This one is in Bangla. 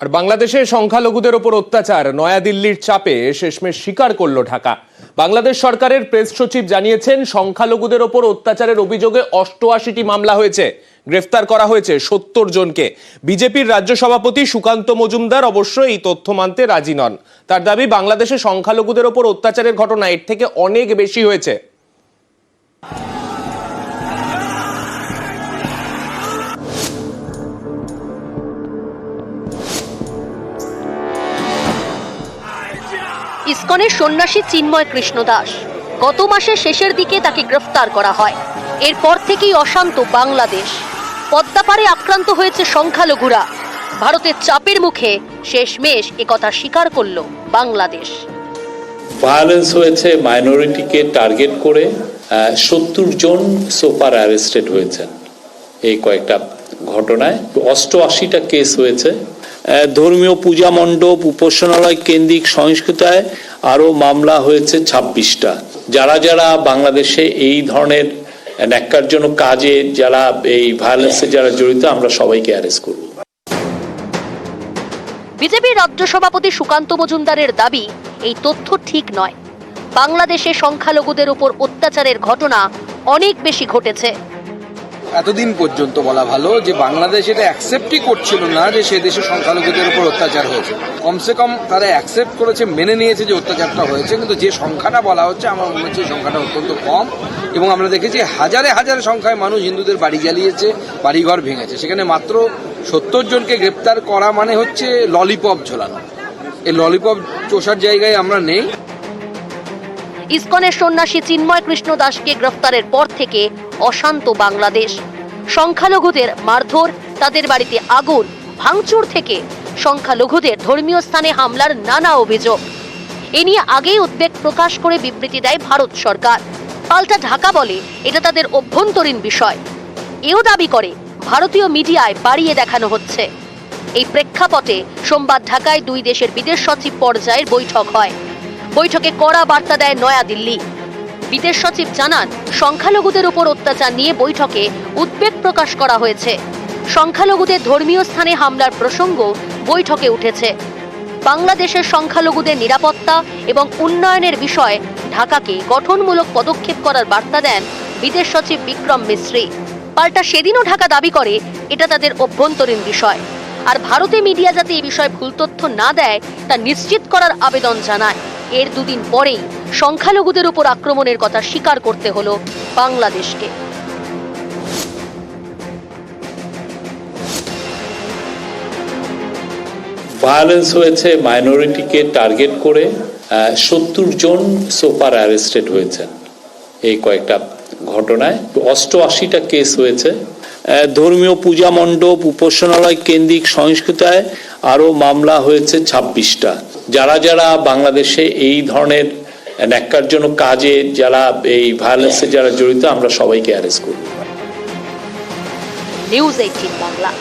আর বাংলাদেশে সংখ্যালঘুদের ওপর অত্যাচার নয়াদিল্লির চাপে শেষমেশ স্বীকার করল ঢাকা। বাংলাদেশ সরকারের প্রেস সচিব জানিয়েছেন, সংখ্যালঘুদের ওপর অত্যাচারের অভিযোগে 88টি মামলা হয়েছে, গ্রেফতার করা হয়েছে 70 জনকে। বিজেপির রাজ্য সভাপতি সুকান্ত মজুমদার অবশ্য এই তথ্য মানতে রাজি নন। তার দাবি, বাংলাদেশে সংখ্যালঘুদের ওপর অত্যাচারের ঘটনা এর থেকে অনেক বেশি হয়েছে। ইসকনের সন্ন্যাসী চিন্ময় কৃষ্ণ দাস গত মাসের শেষের দিকে তাকে গ্রেফতার করা হয়। এরপর থেকেই অশান্ত বাংলাদেশ। পদ্মাপাড়ে আক্রান্ত হয়েছে সংখ্যালঘুরা। ভারতের চাপের মুখে শেষমেশ একথা স্বীকার করল বাংলাদেশ। ভায়োলেন্স হয়েছে মাইনরিটিকে টার্গেট করে। 70 জন সোফার অ্যারেস্টেড হয়েছেন এই কয়েকটা ঘটনায়। 88টা কেস হয়েছে। ধর্মীয় পূজা মণ্ডপ, উপাসনালয় কেন্দ্রিক সহিংসতায় আরো মামলা হয়েছে 26টা। যারা যারা বাংলাদেশে এই ধরনের ন্যাক্কারজনক কাজে, যারা এই ভায়োলেন্সে যারা জড়িত, আমরা সবাইকে অ্যারেস্ট করব। বিজেপির রাজ্য সভাপতি সুকান্ত মজুমদারের দাবি, এই তথ্য ঠিক নয়। বাংলাদেশে সংখ্যালঘুদের উপর অত্যাচারের ঘটনা অনেক বেশি ঘটেছে। এতদিন পর্যন্ত বলা ভালো যে বাংলাদেশ এটা অ্যাকসেপ্টই করছিল না যে সে দেশে সংখ্যালঘুদের উপর অত্যাচার হয়েছে। কমসে কম তারা অ্যাকসেপ্ট করেছে, মেনে নিয়েছে যে অত্যাচারটা হয়েছে। কিন্তু যে সংখ্যাটা বলা হচ্ছে, আমার মনে হচ্ছে সংখ্যাটা অত্যন্ত কম। এবং আমরা দেখেছি হাজারে হাজারে সংখ্যায় মানুষ হিন্দুদের বাড়ি জ্বালিয়েছে, বাড়িঘর ভেঙেছে। সেখানে মাত্র 70 জনকে গ্রেপ্তার করা মানে হচ্ছে ললিপপ ঝোলানো। এই ললিপপ চোষার জায়গায় আমরা নেই। ইসকনের সন্ন্যাসী চিন্ময় কৃষ্ণ দাসকে গ্রেফতারের পর থেকে অশান্ত বাংলাদেশ। সংখ্যালঘুদের মারধর, তাদের বাড়িতে আগুন, ভাঙচুর থেকে সংখ্যালঘুদের ধর্মীয় স্থানে হামলার নানা অভিযোগ। এ নিয়ে আগেই উদ্বেগ প্রকাশ করে বিবৃতি দেয় ভারত সরকার। পাল্টা ঢাকা বলে এটা তাদের অভ্যন্তরীণ বিষয়। এও দাবি করে ভারতীয় মিডিয়ায় বাড়িয়ে দেখানো হচ্ছে। এই প্রেক্ষাপটে সোমবার ঢাকায় দুই দেশের বিদেশ সচিব পর্যায়ের বৈঠক হয়। বৈঠকে কড়া বার্তা দেয় নয়াদিল্লি। বিদেশ সচিব জানান, সংখ্যালঘুদের উপর অত্যাচার নিয়ে বৈঠকে উদ্বেগ প্রকাশ করা হয়েছে। সংখ্যালঘুদের ধর্মীয় স্থানে হামলার প্রসঙ্গ বৈঠকে উঠেছে। বাংলাদেশের সংখ্যালঘুদের নিরাপত্তা এবং উন্নয়নের বিষয়ে ঢাকাকে গঠনমূলক পদক্ষেপ করার বার্তা দেন বিদেশ সচিব বিক্রম মিশ্রি। পাল্টা সেদিনও ঢাকা দাবি করে এটা তাদের অভ্যন্তরীণ বিষয়। আর ভারতে মিডিয়া যাতে এই বিষয়ে ভুল তথ্য না দেয় তা নিশ্চিত করার আবেদন জানায়। এর দুদিন পরেই সংখ্যালঘুদের উপর আক্রমণের কথা স্বীকার করতে হলো বাংলাদেশকে। ভায়োলেন্স হয়েছে মাইনরিটিকে টার্গেট করে। 70 জন সোফার অ্যারেস্টেড হয়েছেন এই কয়েকটা ঘটনায়। 88টা কেস হয়েছে। ধর্মীয় পূজা মণ্ডপ, উপাসনালয় কেন্দ্রিক সহিংসতায় আরো মামলা হয়েছে 26টা। যারা যারা বাংলাদেশে এই ধরনের ন্যাক্কারজনক কাজে, যারা এই ভায়োলেন্সে যারা জড়িত, আমরা সবাইকে অ্যারেস্ট করব। নিউজ 18 বাংলা।